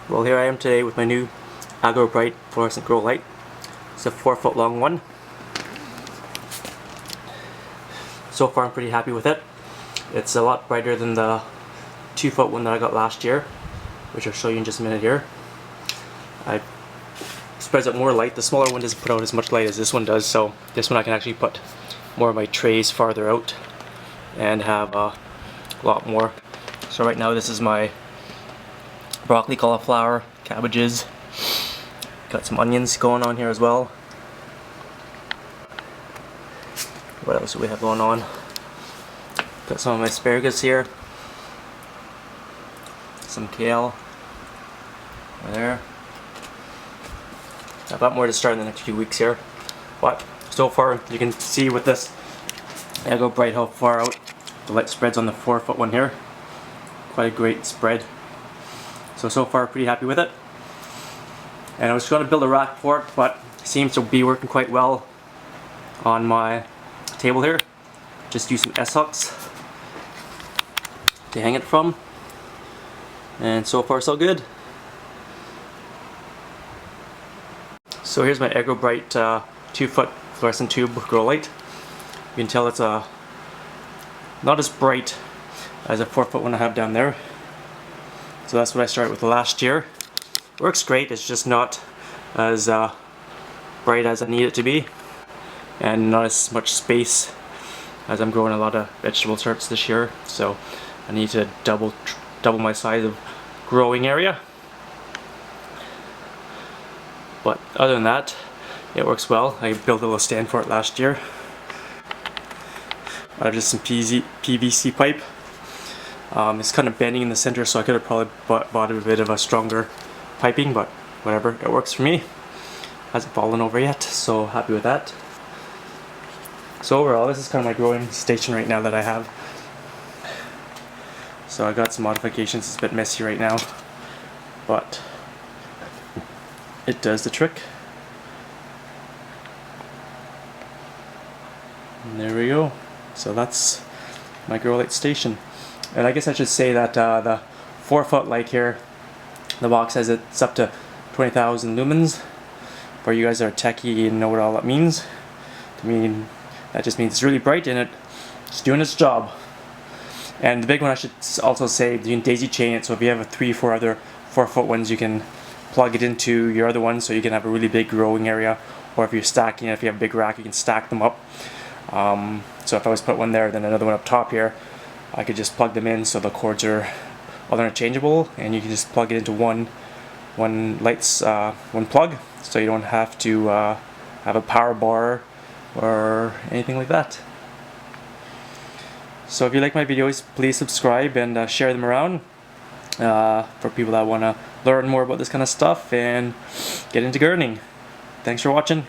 Well, here I am today with my new AgroBrite fluorescent grow light. It's a 4-foot long one. So far I'm pretty happy with it. It's a lot brighter than the 2-foot one that I got last year, which I'll show you in just a minute here. It spreads out more light. The smaller one doesn't put out as much light as this one does, so this one I can actually put more of my trays farther out and have a lot more. So right now this is my broccoli, cauliflower, cabbages. Got some onions going on here as well. What else do we have going on? Got some of my asparagus here. Some kale. Right there. I've got more to start in the next few weeks here. But so far you can see with this AgroBrite how far out the light spreads on the 4-foot one here. Quite a great spread. So far pretty happy with it. And I was going to build a rack for it, but it seems to be working quite well on my table here. Just use some S-hooks to hang it from. And so far so good. So here's my AgroBrite 2-foot fluorescent tube grow light. You can tell it's not as bright as a 4-foot one I have down there. So that's what I started with last year. Works great, it's just not as bright as I need it to be, and not as much space as I'm growing a lot of vegetable herbs this year. So I need to double my size of growing area. But other than that, it works well. I built a little stand for it last year out of just some PVC pipe. It's kind of bending in the center, so I could have probably bought a bit of a stronger piping, but whatever, it works for me. Hasn't fallen over yet, so happy with that. So overall, this is kind of my growing station right now that I have. So I got some modifications. It's a bit messy right now, but it does the trick. And there we go. So that's my grow light station. And I guess I should say that the 4-foot light here, the box says it's up to 20,000 lumens. For you guys that are techie and know what all that means, to me that just means it's really bright and it's doing its job. And the big one I should also say, you can daisy chain it, so if you have a 3-4 other 4-foot ones, you can plug it into your other one so you can have a really big growing area. Or if you're stacking it, if you have a big rack, you can stack them up. So if I was to put one there, then another one up top here, I could just plug them in so the cords are all interchangeable, and you can just plug it into one plug, so you don't have to have a power bar or anything like that. So if you like my videos, please subscribe and share them around for people that want to learn more about this kind of stuff and get into gardening. Thanks for watching.